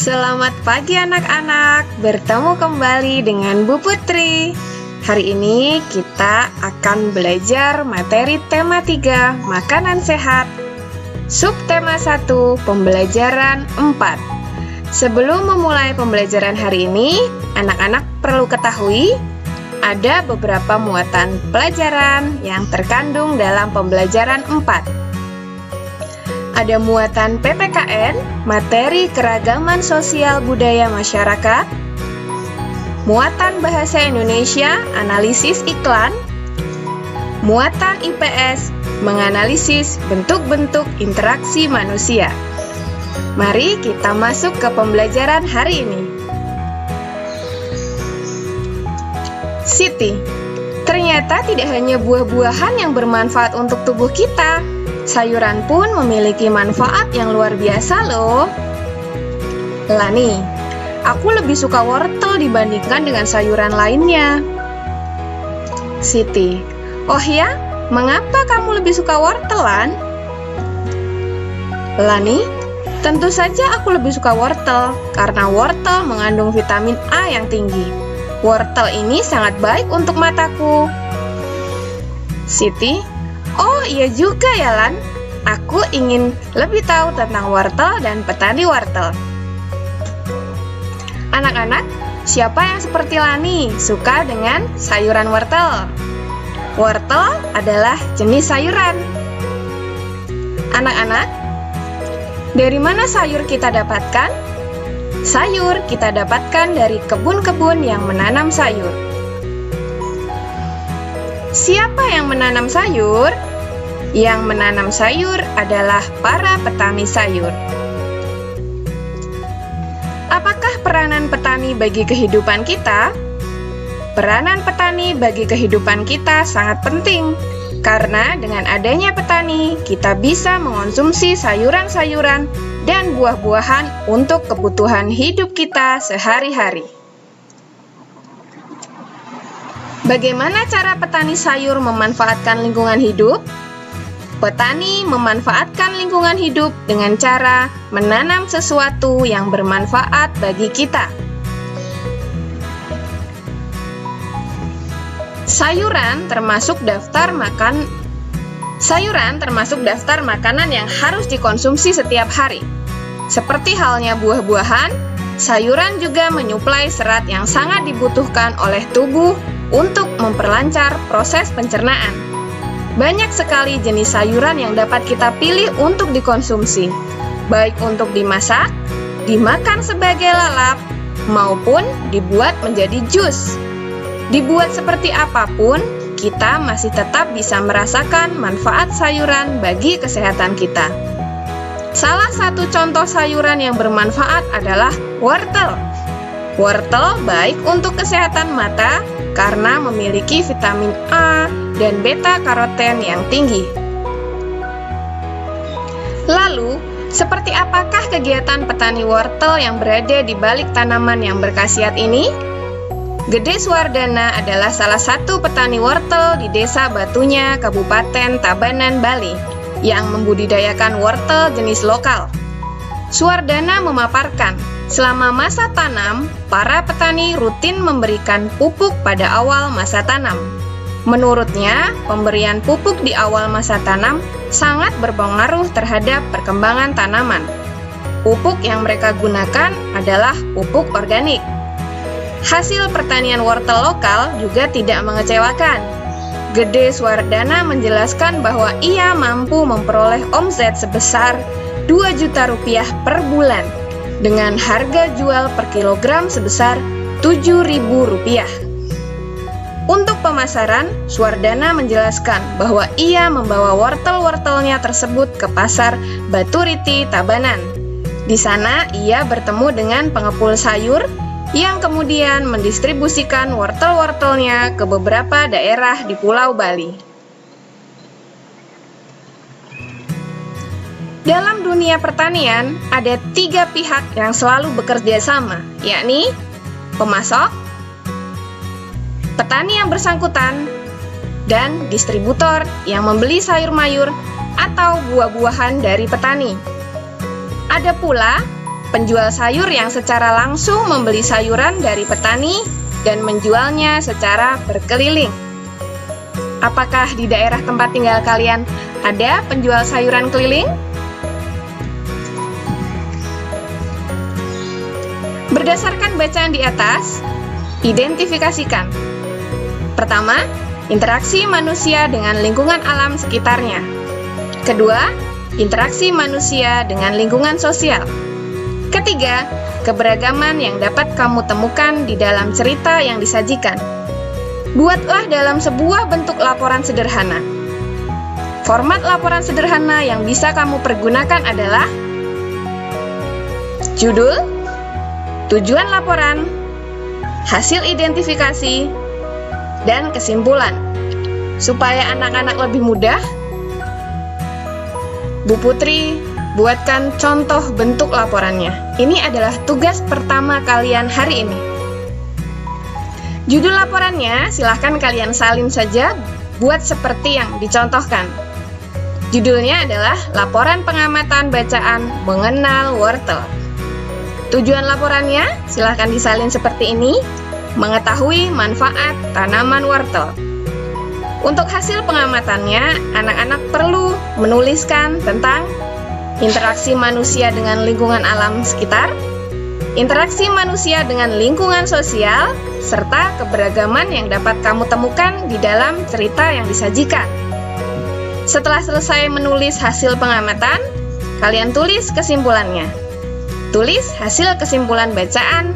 Selamat pagi anak-anak, bertemu kembali dengan Bu Putri. Hari ini kita akan belajar materi tema 3, makanan sehat. Subtema 1, pembelajaran 4. Sebelum memulai pembelajaran hari ini, anak-anak perlu ketahui ada beberapa muatan pelajaran yang terkandung dalam pembelajaran 4. Ada muatan PPKN, materi keragaman sosial budaya masyarakat, muatan bahasa Indonesia, analisis iklan, muatan IPS, menganalisis bentuk-bentuk interaksi manusia. Mari kita masuk ke pembelajaran hari ini. Siti, ternyata tidak hanya buah-buahan yang bermanfaat untuk tubuh kita. Sayuran pun memiliki manfaat yang luar biasa loh. Lani, aku lebih suka wortel dibandingkan dengan sayuran lainnya. Siti, oh ya? Mengapa kamu lebih suka wortelan? Lani, tentu saja aku lebih suka wortel, karena wortel mengandung vitamin A yang tinggi. Wortel ini sangat baik untuk mataku. Siti, oh iya juga ya Lan, aku ingin lebih tahu tentang wortel dan petani wortel. Anak-anak, siapa yang seperti Lani suka dengan sayuran wortel? Wortel adalah jenis sayuran. Anak-anak, dari mana sayur kita dapatkan? Sayur kita dapatkan dari kebun-kebun yang menanam sayur. Siapa yang menanam sayur? Yang menanam sayur adalah para petani sayur. Apakah peranan petani bagi kehidupan kita? Peranan petani bagi kehidupan kita sangat penting, karena dengan adanya petani, kita bisa mengonsumsi sayuran-sayuran dan buah-buahan untuk kebutuhan hidup kita sehari-hari. Bagaimana cara petani sayur memanfaatkan lingkungan hidup? Petani memanfaatkan lingkungan hidup dengan cara menanam sesuatu yang bermanfaat bagi kita. Sayuran termasuk daftar makanan yang harus dikonsumsi setiap hari. Seperti halnya buah-buahan, sayuran juga menyuplai serat yang sangat dibutuhkan oleh tubuh untuk memperlancar proses pencernaan. Banyak sekali jenis sayuran yang dapat kita pilih untuk dikonsumsi, baik untuk dimasak, dimakan sebagai lalap, maupun dibuat menjadi jus. Dibuat seperti apapun, kita masih tetap bisa merasakan manfaat sayuran bagi kesehatan kita. Salah satu contoh sayuran yang bermanfaat adalah wortel. Wortel baik untuk kesehatan mata karena memiliki vitamin A dan beta-karoten yang tinggi. Lalu, seperti apakah kegiatan petani wortel yang berada di balik tanaman yang berkhasiat ini? Gede Suwardana adalah salah satu petani wortel di Desa Batunya, Kabupaten Tabanan, Bali, yang membudidayakan wortel jenis lokal. Suwardana memaparkan, selama masa tanam, para petani rutin memberikan pupuk pada awal masa tanam. Menurutnya, pemberian pupuk di awal masa tanam sangat berpengaruh terhadap perkembangan tanaman. Pupuk yang mereka gunakan adalah pupuk organik. Hasil pertanian wortel lokal juga tidak mengecewakan. Gede Suwardana menjelaskan bahwa ia mampu memperoleh omset sebesar 2 juta rupiah per bulan dengan harga jual per kilogram sebesar Rp7.000. Untuk pemasaran, Suwardana menjelaskan bahwa ia membawa wortel-wortelnya tersebut ke pasar Baturiti, Tabanan. Di sana ia bertemu dengan pengepul sayur yang kemudian mendistribusikan wortel-wortelnya ke beberapa daerah di Pulau Bali. Dalam dunia pertanian, ada 3 pihak yang selalu bekerja sama, yakni pemasok, petani yang bersangkutan, dan distributor yang membeli sayur mayur atau buah-buahan dari petani. Ada pula penjual sayur yang secara langsung membeli sayuran dari petani dan menjualnya secara berkeliling. Apakah di daerah tempat tinggal kalian ada penjual sayuran keliling? Berdasarkan bacaan di atas, identifikasikan. Pertama, interaksi manusia dengan lingkungan alam sekitarnya. Kedua, interaksi manusia dengan lingkungan sosial. Ketiga, keberagaman yang dapat kamu temukan di dalam cerita yang disajikan. Buatlah dalam sebuah bentuk laporan sederhana. Format laporan sederhana yang bisa kamu pergunakan adalah judul, tujuan laporan, hasil identifikasi, dan kesimpulan. Supaya anak-anak lebih mudah, Bu Putri buatkan contoh bentuk laporannya. Ini adalah tugas pertama kalian hari ini. Judul laporannya silahkan kalian salin saja buat seperti yang dicontohkan. Judulnya adalah Laporan Pengamatan Bacaan Mengenal Wortel. Tujuan laporannya silahkan disalin seperti ini, mengetahui manfaat tanaman wortel. Untuk hasil pengamatannya, anak-anak perlu menuliskan tentang interaksi manusia dengan lingkungan alam sekitar, interaksi manusia dengan lingkungan sosial, serta keberagaman yang dapat kamu temukan di dalam cerita yang disajikan. Setelah selesai menulis hasil pengamatan, kalian tulis kesimpulannya. Tulis hasil kesimpulan bacaan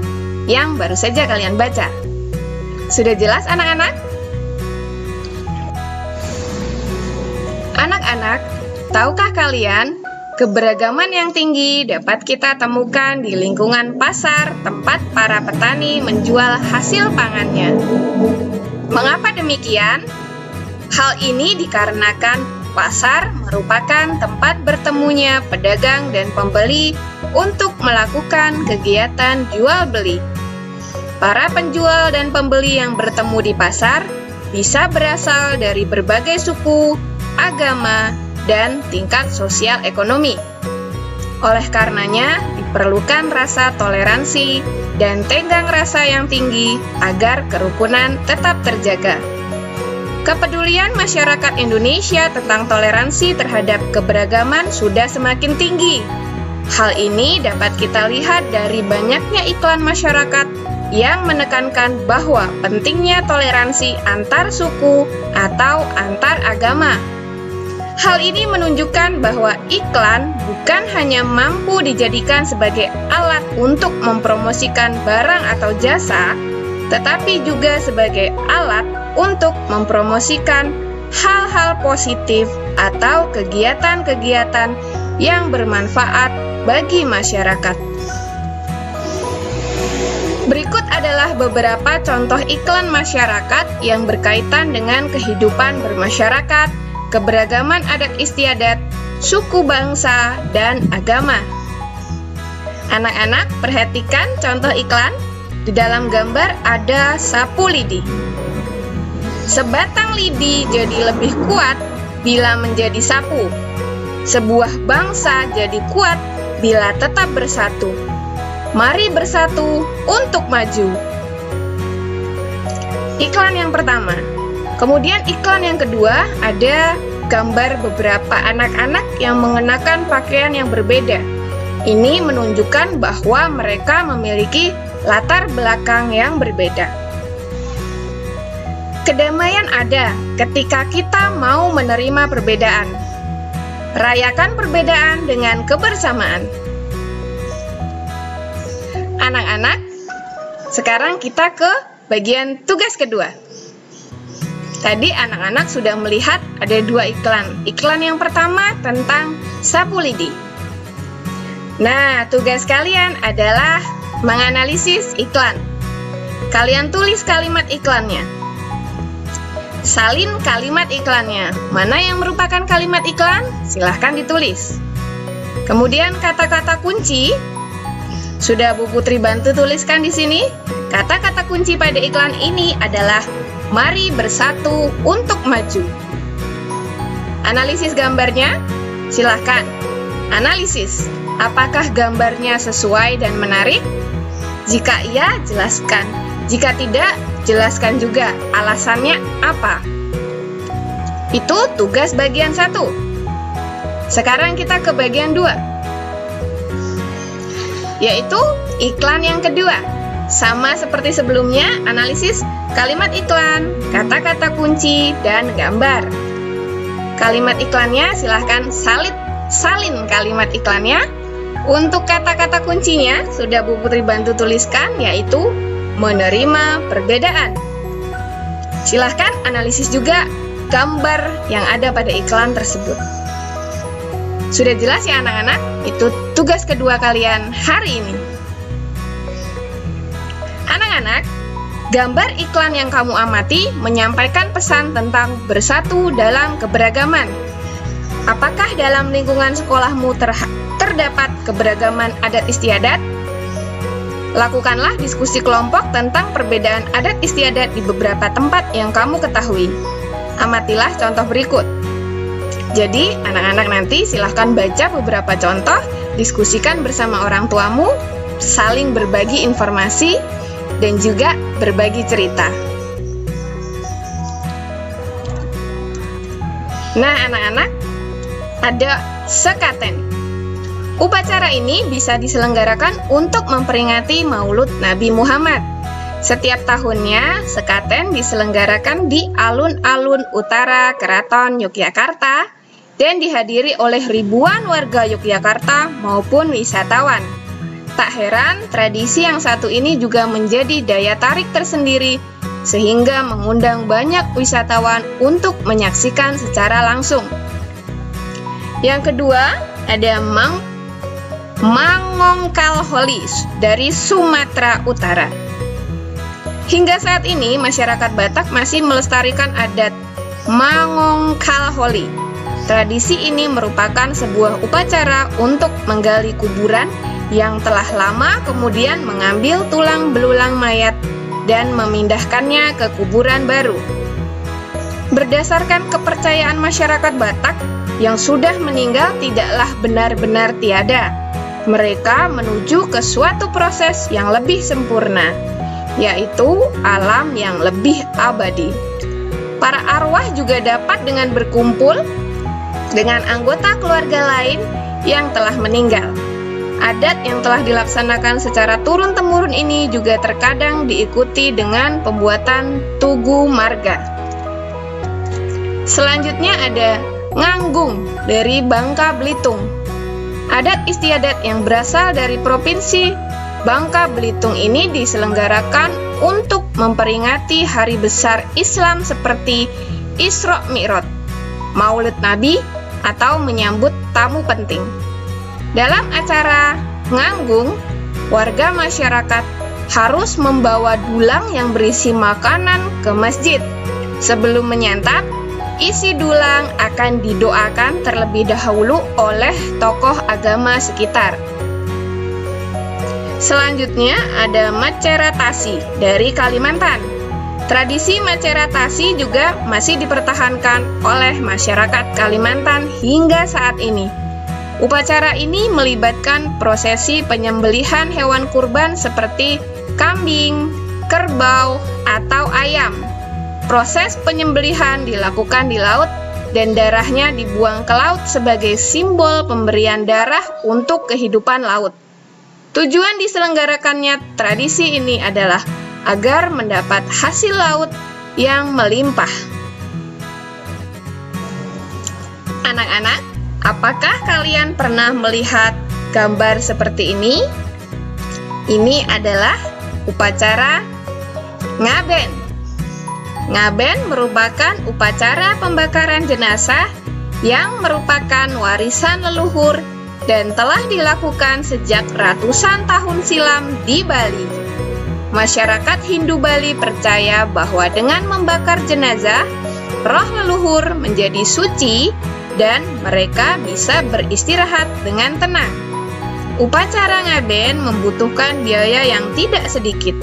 yang baru saja kalian baca. Sudah jelas anak-anak? Anak-anak, tahukah kalian keberagaman yang tinggi dapat kita temukan di lingkungan pasar tempat para petani menjual hasil pangannya. Mengapa demikian? Hal ini dikarenakan pasar merupakan tempat bertemunya pedagang dan pembeli untuk melakukan kegiatan jual beli. Para penjual dan pembeli yang bertemu di pasar bisa berasal dari berbagai suku, agama, dan tingkat sosial ekonomi. Oleh karenanya, diperlukan rasa toleransi dan tenggang rasa yang tinggi agar kerukunan tetap terjaga. Kepedulian masyarakat Indonesia tentang toleransi terhadap keberagaman sudah semakin tinggi. Hal ini dapat kita lihat dari banyaknya iklan masyarakat yang menekankan bahwa pentingnya toleransi antar suku atau antar agama. Hal ini menunjukkan bahwa iklan bukan hanya mampu dijadikan sebagai alat untuk mempromosikan barang atau jasa, tetapi juga sebagai alat untuk mempromosikan hal-hal positif atau kegiatan-kegiatan yang bermanfaat bagi masyarakat. Berikut adalah beberapa contoh iklan masyarakat yang berkaitan dengan kehidupan bermasyarakat, keberagaman adat istiadat, suku bangsa, dan agama. Anak-anak, perhatikan contoh iklan. Di dalam gambar ada sapu lidi. Sebatang lidi jadi lebih kuat bila menjadi sapu. Sebuah bangsa jadi kuat bila tetap bersatu. Mari bersatu untuk maju. Iklan yang pertama. Kemudian iklan yang kedua ada gambar beberapa anak-anak yang mengenakan pakaian yang berbeda. Ini menunjukkan bahwa mereka memiliki latar belakang yang berbeda. Kedamaian ada ketika kita mau menerima perbedaan. Rayakan perbedaan dengan kebersamaan. Anak-anak, sekarang kita ke bagian tugas kedua. Tadi anak-anak sudah melihat ada dua iklan. Iklan yang pertama tentang sapu lidi. Nah, tugas kalian adalah menganalisis iklan. Kalian tulis kalimat iklannya. Salin kalimat iklannya. Mana yang merupakan kalimat iklan? Silahkan ditulis. Kemudian kata-kata kunci. Sudah Bu Putri bantu tuliskan di sini. Kata-kata kunci pada iklan ini adalah mari bersatu untuk maju. Analisis gambarnya, silahkan. Analisis. Apakah gambarnya sesuai dan menarik? Jika iya, jelaskan. Jika tidak, jelaskan juga alasannya apa. Itu tugas bagian 1. Sekarang kita ke bagian 2, yaitu iklan yang kedua. Sama seperti sebelumnya, analisis kalimat iklan, kata-kata kunci, dan gambar. Kalimat iklannya silahkan salin kalimat iklannya. Untuk kata-kata kuncinya sudah Bu Putri bantu tuliskan, yaitu menerima perbedaan. Silahkan analisis juga gambar yang ada pada iklan tersebut. Sudah jelas ya anak-anak? Itu tugas kedua kalian hari ini. Anak-anak, gambar iklan yang kamu amati menyampaikan pesan tentang bersatu dalam keberagaman. Apakah dalam lingkungan sekolahmu terdapat keberagaman adat istiadat? Lakukanlah diskusi kelompok tentang perbedaan adat istiadat di beberapa tempat yang kamu ketahui. Amatilah contoh berikut. Jadi, anak-anak nanti silahkan baca beberapa contoh, diskusikan bersama orang tuamu, saling berbagi informasi, dan juga berbagi cerita. Nah, anak-anak, ada sekaten. Upacara ini bisa diselenggarakan untuk memperingati Maulud Nabi Muhammad. Setiap tahunnya, sekaten diselenggarakan di alun-alun utara Keraton Yogyakarta dan dihadiri oleh ribuan warga Yogyakarta maupun wisatawan. Tak heran, tradisi yang satu ini juga menjadi daya tarik tersendiri sehingga mengundang banyak wisatawan untuk menyaksikan secara langsung. Yang kedua, ada Mangongkalholis dari Sumatera Utara. Hingga saat ini, masyarakat Batak masih melestarikan adat Mangongkalholi. Tradisi ini merupakan sebuah upacara untuk menggali kuburan yang telah lama, kemudian mengambil tulang belulang mayat dan memindahkannya ke kuburan baru. Berdasarkan kepercayaan masyarakat Batak, yang sudah meninggal tidaklah benar-benar tiada. Mereka menuju ke suatu proses yang lebih sempurna, yaitu alam yang lebih abadi. Para arwah juga dapat dengan berkumpul dengan anggota keluarga lain yang telah meninggal. Adat yang telah dilaksanakan secara turun-temurun ini juga terkadang diikuti dengan pembuatan tugu marga. Selanjutnya ada Nganggung dari Bangka Belitung. Adat istiadat yang berasal dari Provinsi Bangka Belitung ini diselenggarakan untuk memperingati hari besar Islam seperti Isra Mi'raj, Maulid Nabi, atau menyambut tamu penting. Dalam acara nganggung, warga masyarakat harus membawa dulang yang berisi makanan ke masjid. Sebelum menyantap, isi dulang akan didoakan terlebih dahulu oleh tokoh agama sekitar. Selanjutnya ada Maceratasi dari Kalimantan. Tradisi Maceratasi juga masih dipertahankan oleh masyarakat Kalimantan hingga saat ini. Upacara ini melibatkan prosesi penyembelihan hewan kurban seperti kambing, kerbau, atau ayam. Proses penyembelihan dilakukan di laut dan darahnya dibuang ke laut sebagai simbol pemberian darah untuk kehidupan laut. Tujuan diselenggarakannya tradisi ini adalah agar mendapat hasil laut yang melimpah. Anak-anak, apakah kalian pernah melihat gambar seperti ini? Ini adalah upacara ngaben. Ngaben merupakan upacara pembakaran jenazah yang merupakan warisan leluhur dan telah dilakukan sejak ratusan tahun silam di Bali. Masyarakat Hindu Bali percaya bahwa dengan membakar jenazah, roh leluhur menjadi suci dan mereka bisa beristirahat dengan tenang. Upacara ngaben membutuhkan biaya yang tidak sedikit.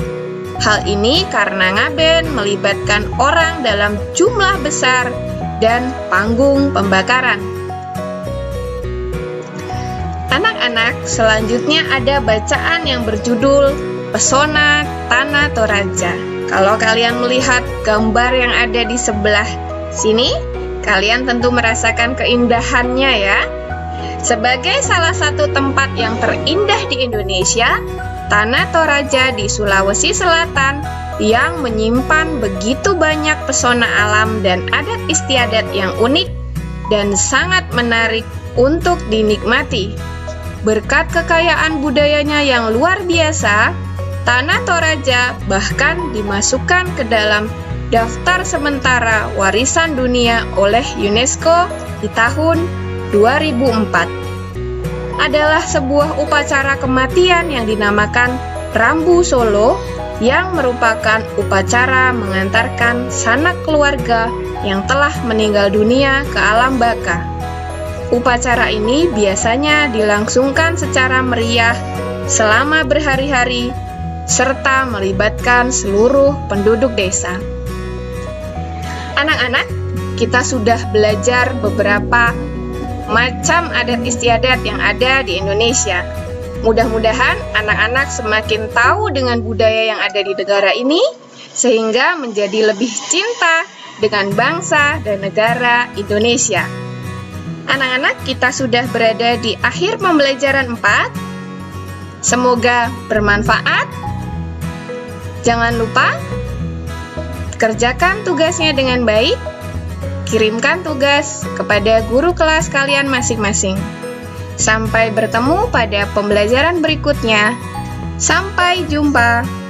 Hal ini karena ngaben melibatkan orang dalam jumlah besar dan panggung pembakaran. Anak-anak, selanjutnya ada bacaan yang berjudul Pesona Tanah Toraja. Kalau kalian melihat gambar yang ada di sebelah sini, kalian tentu merasakan keindahannya ya. Sebagai salah satu tempat yang terindah di Indonesia, Tanah Toraja di Sulawesi Selatan yang menyimpan begitu banyak pesona alam dan adat istiadat yang unik dan sangat menarik untuk dinikmati. Berkat kekayaan budayanya yang luar biasa, Tanah Toraja bahkan dimasukkan ke dalam daftar sementara warisan dunia oleh UNESCO di tahun 2004. Adalah sebuah upacara kematian yang dinamakan Rambu Solo yang merupakan upacara mengantarkan sanak keluarga yang telah meninggal dunia ke alam baka. Upacara ini biasanya dilangsungkan secara meriah selama berhari-hari serta melibatkan seluruh penduduk desa. Anak-anak, kita sudah belajar beberapa macam adat istiadat yang ada di Indonesia. Mudah-mudahan anak-anak semakin tahu dengan budaya yang ada di negara ini sehingga menjadi lebih cinta dengan bangsa dan negara Indonesia. Anak-anak, kita sudah berada di akhir pembelajaran 4. Semoga bermanfaat. Jangan lupa kerjakan tugasnya dengan baik. Kirimkan tugas kepada guru kelas kalian masing-masing. Sampai bertemu pada pembelajaran berikutnya. Sampai jumpa.